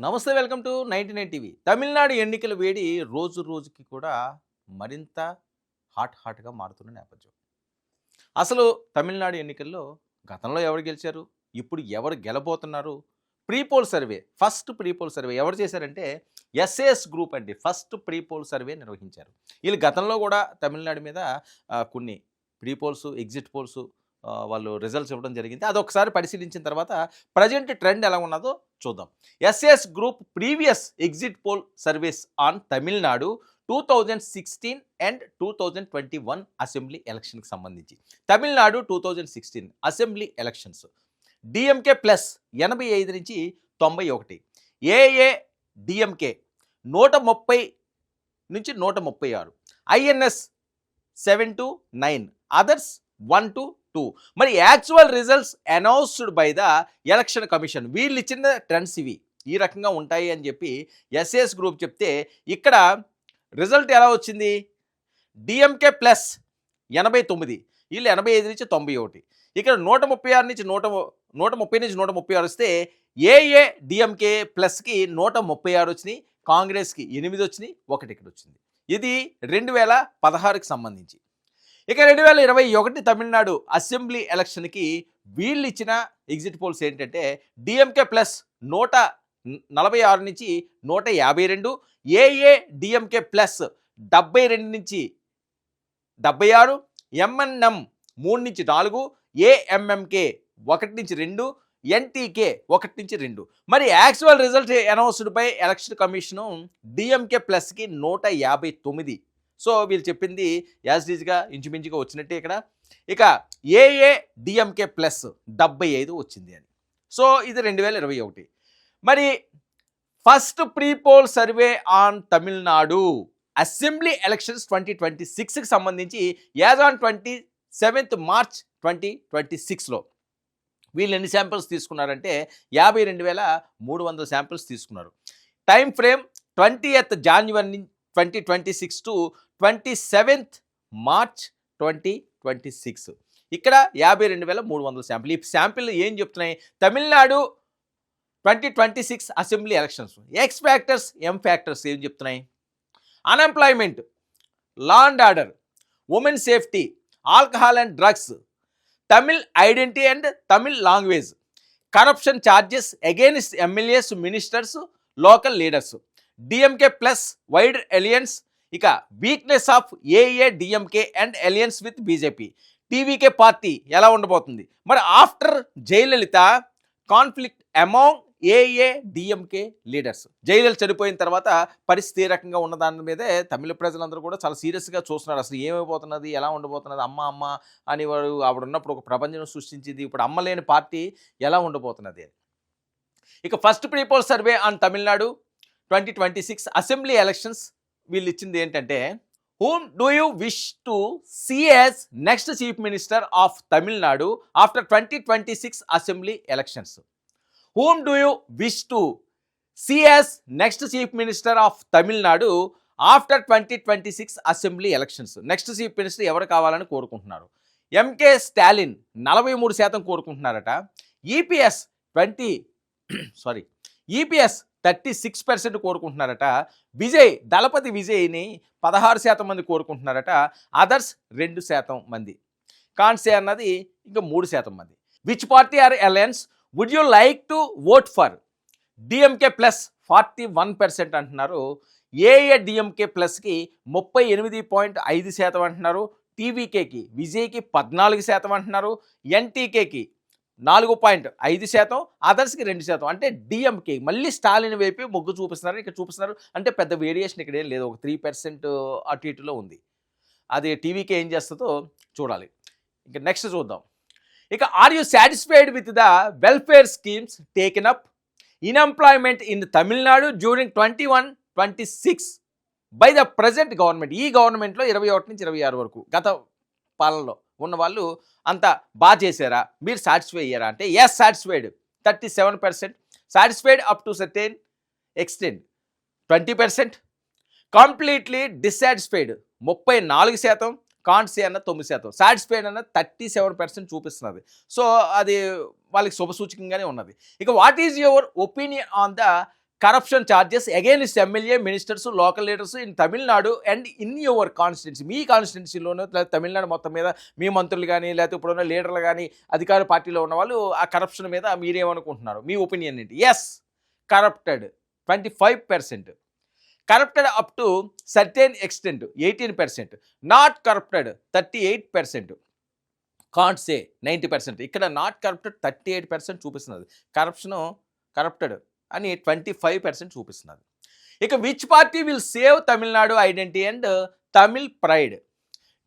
నమస్తే welcome to 99 TV. Tamil Nadu ఎన్నికల వేడి రోజు రోజుకి కూడా మరింత హాట్‌గా మారుతున్న నేపథ్యం. అసలు తమిళనాడు ఎన్నికల్లో గతంలో ఎవరు గెలిచారు? ఇప్పుడు ఎవరు గెలబోతున్నారు? ఫస్ట్ ప్రీ పోల్ సర్వే ఎవరు చేశారంటే ఎస్ఏఎస్ గ్రూప్ అండి. ఫస్ట్ ప్రీ పోల్ సర్వే నిర్వహించారు. వీళ్ళు గతంలో కూడా తమిళనాడు మీద కొన్ని ప్రీ పోల్స్, ఎగ్జిట్ పోల్స్ వాళ్ళు రిజల్ట్స్ ఇవ్వడం జరిగింది. అదొకసారి పరిశీలించిన తర్వాత ప్రజెంట్ ట్రెండ్ ఎలా ఉన్నదో చూద్దాం. SS group previous exit poll surveys on Tamil Nadu 2016 and 2021 assembly ఎలక్షన్కి సంబంధించి. Tamil Nadu 2016 assembly elections DMK plus 85 నుంచి 91, ఏఏ డిఎంకే 130 నుంచి 136, ఐఎన్ఎస్ 7 to 9, అదర్స్ 1 to 2. మరి actual results announced by the election commission. వీళ్ళు ఇచ్చిన ట్రెండ్స్ ఇవి, ఈ రకంగా ఉంటాయి అని చెప్పి ఎస్ఎస్ గ్రూప్ చెప్తే, ఇక్కడ రిజల్ట్ ఎలా వచ్చింది? డిఎంకే ప్లస్ 89, వీళ్ళు 85 నుంచి 91, ఇక్కడ 136 నుంచి 130 నుంచి 136 వస్తే ఏఏ డిఎంకే ప్లస్కి 136 వచ్చినాయి, కాంగ్రెస్కి 8 వచ్చినాయి, 1 ఇక్కడ వచ్చింది. ఇది 2016కి సంబంధించి. ఇక 2021 తమిళనాడు అసెంబ్లీ ఎలక్షన్కి వీళ్ళు ఇచ్చిన ఎగ్జిట్ పోల్స్ ఏంటంటే డిఎంకే ప్లస్ 146 నుంచి 152, ఏఏ డిఎంకే ప్లస్ 72 నుంచి 76, ఎంఎన్ఎం 3 నుంచి 4, ఏఎంఎంకే 1 నుంచి 2, ఎన్టీకే 1 నుంచి 2. మరి actual result announced by election commission DMK ప్లస్కి 159. సో వీళ్ళు చెప్పింది యాజ్డీజ్గా ఇంచుమించుగా వచ్చినట్టే ఇక్కడ. ఇక ఏఏ డిఎంకే ప్లస్ 75 వచ్చింది అని. సో ఇది 2021. మరి first pre poll survey on Tamil Nadu assembly elections 2026కి సంబంధించి యాజ్ ఆన్ 27th March 2026లో వీళ్ళు ఎన్ని శాంపిల్స్ తీసుకున్నారంటే 52,300 శాంపిల్స్ తీసుకున్నారు. Time frame 20th January 2026 to 27th March 2026. ఇక్కడ 52,300 శాంపిల్. ఈ శాంపిల్ ఏం చెప్తున్నాయి? Tamil Nadu 2026 assembly elections X factors, M factors ఏం చెప్తున్నాయి? Unemployment, law and order, women safety, alcohol and drugs, Tamil identity and Tamil language, corruption charges against MLAs, ministers, local leaders, DMK plus wide alliance, ఇక weakness of AA DMK and alliance with BJP, TVK party ఎలా ఉండబోతుంది. మరి after Jayalalithaa conflict among AA DMK leaders, Jayalalithaa చనిపోయిన తర్వాత పరిస్థితి ఏ రకంగా ఉన్న దాని మీదే తమిళ ప్రజలందరూ కూడా చాలా సీరియస్గా చూస్తున్నారు. అసలు ఏమైపోతున్నది, ఎలా ఉండబోతున్నది, అమ్మ అని వాడు ఆవిడ ఉన్నప్పుడు ఒక ప్రపంచం సృష్టించింది, ఇప్పుడు అమ్మ లేని పార్టీ ఎలా ఉండబోతున్నది. ఇక first pre poll survey on Tamil Nadu 2026 assembly elections వీళ్ళు ఇచ్చింది ఏంటంటే, whom do you wish to see as next chief minister of Tamil Nadu after 2026 assembly elections? Whom do you wish to see as next chief minister of Tamil Nadu after 2026 assembly elections? Next chief minister ఎవరు కావాలని కోరుకుంటున్నారు? MK Stalin 43% కోరుకుంటున్నారట. EPS 36% కోరుకుంటున్నారట. దళపతి విజయ్ని 16% మంది కోరుకుంటున్నారట. Others 2% మంది. కాన్సే అన్నది ఇంకా 3% మంది. Which party or alliance would you like to vote for? DMK plus 41% అంటున్నారు. ఏఏ డిఎంకే ప్లస్కి 38.5% అంటున్నారు. టీవీకేకి విజయ్కి 14% అంటున్నారు. ఎన్టీకేకి 4.5%, అదర్స్కి 2%. అంటే డిఎంకే మళ్ళీ స్టాలిన్ వైపు మొగ్గు చూపిస్తున్నారు. ఇక్కడ చూపిస్తున్నారు అంటే పెద్ద వేరియేషన్ ఇక్కడ ఏం లేదు, ఒక 3% అటు ఇటులో ఉంది. అది టీవీకే ఏం చేస్తుందో చూడాలి. ఇంకా నెక్స్ట్ చూద్దాం. ఇక are you satisfied with the welfare schemes taken up in employment in Tamil Nadu during 21-26 by the present government? ఈ గవర్నమెంట్లో 21 నుంచి 26 వరకు గత పాలనలో ఉన్న వాళ్ళు అంతా బాగా చేశారా, మీరు సాటిస్ఫై అయ్యారా అంటే yes satisfied 37%, satisfied up to certain extent 20%, completely dissatisfied 34%, can't say అన్న 9%, సాటిస్ఫైడ్ అన్న 37% చూపిస్తున్నది. సో అది వాళ్ళకి శుభసూచకంగానే ఉన్నది. ఇక what is your opinion on the corruption charges against MLA ministers local leaders in Tamil Nadu and in your constituency. మీ కాన్స్టిట్యున్సీలోనూ లేదా తమిళనాడు మొత్తం మీద మీ మంత్రులు కానీ లేకపోతే ఇప్పుడున్న లీడర్లు కానీ అధికార పార్టీలో ఉన్న వాళ్ళు ఆ కరప్షన్ మీద మీరేమనుకుంటున్నారు, మీ ఒపీనియన్ ఏంటి? Yes, corrupted 25%, corrupted up to certain extent 18%, not corrupted 38%, can't say 90%. ఇక్కడ నాట్ కరప్టెడ్ 38% చూపిస్తున్నది, కరప్టెడ్ అని 25% చూపిస్తున్నది. ఇక which party will save Tamil Nadu identity and Tamil pride?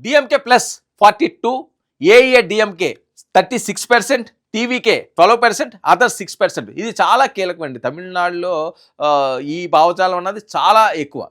DMK plus 42, AIADMK 36%, TVK 12%, other 6%. ఇది చాలా కీలకమండి. తమిళనాడులో ఈ భావజాలం అన్నది చాలా ఎక్కువ.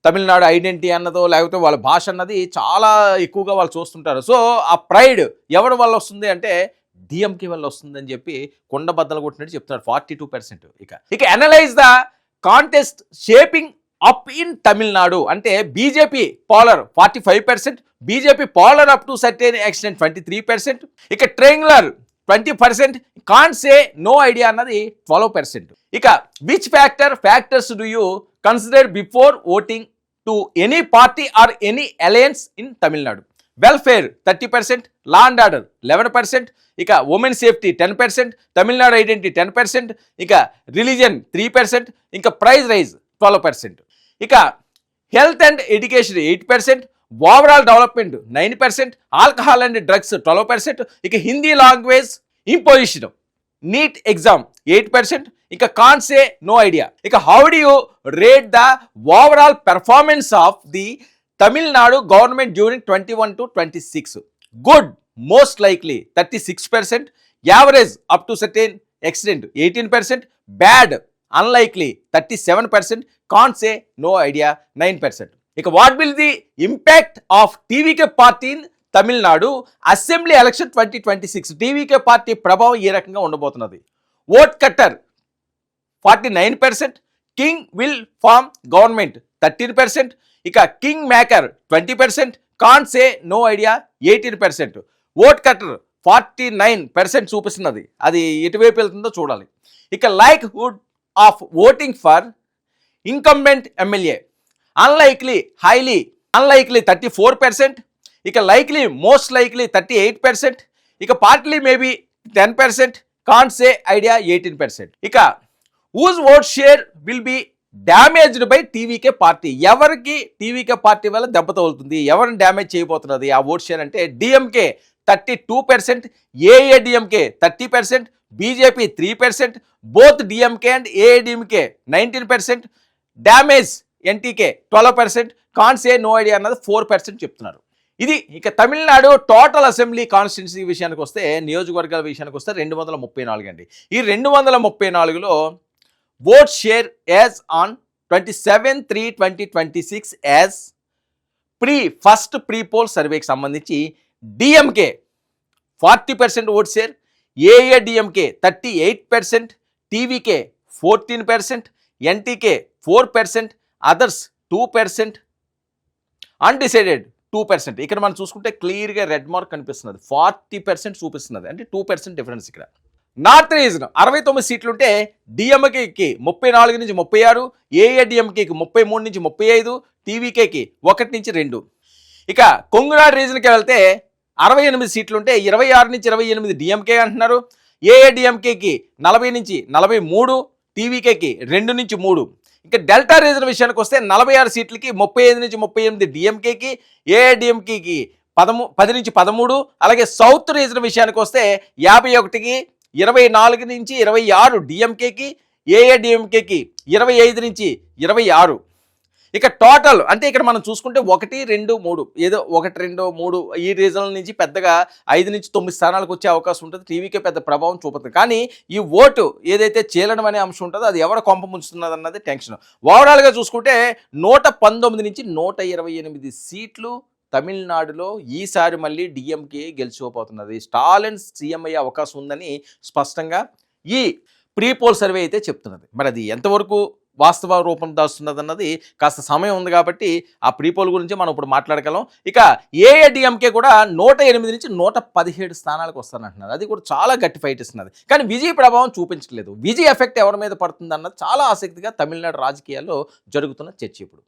తమిళనాడు ఐడెంటిటీ అన్నదో లేకపోతే వాళ్ళ భాష అన్నది చాలా ఎక్కువగా వాళ్ళు చూస్తుంటారు. సో ఆ ప్రైడ్ ఎవరి వల్ల వస్తుంది అంటే డిఎంకే వల్ల వస్తుందని చెప్పి కొండ బద్దలు కొట్టినట్టు చెప్తున్నారు 42%. ఇక analyse the contest shaping up in Tamil Nadu అంటే BJP polar 45%, BJP polar up to certain extent 23%, ఇక triangular 20%, can't say no idea అన్నది 12%. ఇక which factors do you consider before voting to any party or any alliance in Tamil Nadu? Welfare 30%, law and order 11%, ఇక women safety 10%, Tamil Nadu identity 10%, ఇక religion 3%, ఇంకా praise rise 12%, ఇక health and education 8%, overall development 9%, alcohol and drugs 12%, ఇక Hindi language imposition NEET exam 8%, ఇక can't say no idea. ఇక how do you rate the overall performance of the Tamil Nadu government during 21 to 26? Good most likely 36%, average up to certain extent 18%, bad unlikely 37%, can't say no idea 9%. ఇక what will the impact of TVK party in Tamil Nadu assembly election 2026? TVK party ప్రభావం ఏ రకంగా ఉండబోతున్నది? Vote cutter 49%, king will form government 13%, ఇక king maker 20%, can't say no idea 18%. Vote cutter 49% చూపిస్తున్నది, అది ఎటువైపు వెళ్తుందో చూడాలి. ఇక likelihood of voting for incumbent MLA unlikely highly unlikely 34%, ఇక లైక్లీ మోస్ట్ లైక్లీ 38%, ఇక partly maybe 10%, can't say idea 18%. ఇక whose vote share will be damaged by TVK party? ఎవరికి టీవీకే పార్టీ వల్ల దెబ్బ తగులుతుంది, ఎవరిని డ్యామేజ్ చేయబోతున్నది ఆ ఓట్ షేర్ అంటే DMK 32%, AIADMK 30%, BJP 3%, both DMK and AIADMK 19%, damage NTK 12%, can't say no idea అన్నది 4% చెప్తున్నారు. ఇది ఇక తమిళనాడు టోటల్ అసెంబ్లీ కాన్స్టిట్యున్సీ విషయానికి వస్తే, నియోజకవర్గాల విషయానికి వస్తే 234 అండి. ఈ 234లో vote share as on 27/3/2026 as first pre poll సర్వేకి సంబంధించి DMK 40% vote share, AIADMK 38%, TVK 14%, NTK 4%, others 2%, undecided 2%. ఇక్కడ మనం చూసుకుంటే క్లియర్గా రెడ్ మార్క్ కనిపిస్తున్నది, 40% చూపిస్తున్నది, అంటే 2% డిఫరెన్స్. ఇక్కడ నార్త్ రీజన్ 69 సీట్లుంటే డిఎంకేకి 34 నుంచి 36, ఏఐడిఎంకేకి 33 నుంచి 35, టీవీకేకి 1 నుంచి 2. ఇక కొంగునాడు రీజన్కి వెళ్తే 68 సీట్లుంటే 26 నుంచి 28 డిఎంకే అంటున్నారు, ఏఐడిఎంకేకి 40 నుంచి 43, టీవీకేకి 2 నుంచి 3. ఇక డెల్టా రీజన్ విషయానికి వస్తే 46 సీట్లకి 35 నుంచి 38 డిఎంకేకి, ఏఐడిఎంకేకి 10 నుంచి 13. అలాగే సౌత్ రీజన్ విషయానికి వస్తే 51కి 24 నుంచి 26 డిఎంకేకి, ఏఐడిఎంకేకి 25 నుంచి 26. ఇక టోటల్ అంటే ఇక్కడ మనం చూసుకుంటే 1, 2, 3 ఏదో 1, 2, 3 ఈ రీజన్ల నుంచి పెద్దగా 5 నుంచి 9 స్థానాలకు వచ్చే అవకాశం ఉంటుంది. టీవీకే పెద్ద ప్రభావం చూపుతుంది. కానీ ఈ ఓటు ఏదైతే చీలడం అనే అంశం ఉంటుందో అది ఎవరు కొంప ముంచుతున్నది అన్నది టెన్షన్. ఓవరాల్గా చూసుకుంటే 119 నుంచి 128 సీట్లు తమిళనాడులో ఈసారి మళ్ళీ డిఎంకే గెలిచిపోతున్నది. స్టాలిన్ సీఎం అయ్యే అవకాశం ఉందని స్పష్టంగా ఈ ప్రీ పోల్ సర్వే అయితే చెప్తున్నది. మరి అది ఎంతవరకు వాస్తవ రూపం దాస్తున్నది అన్నది కాస్త సమయం ఉంది కాబట్టి ఆ ప్రీపోల్ గురించి మనం ఇప్పుడు మాట్లాడగలం. ఇక ఏఐడిఎంకే కూడా 108 నుంచి 117 స్థానాలకు వస్తానంటున్నారు. అది కూడా చాలా గట్టి ఫైట్ ఇస్తున్నది. కానీ విజయ్ ప్రభావం చూపించట్లేదు. విజయ్ ఎఫెక్ట్ ఎవరి మీద పడుతుంది అన్నది చాలా ఆసక్తిగా తమిళనాడు రాజకీయాల్లో జరుగుతున్న చర్చ ఇప్పుడు.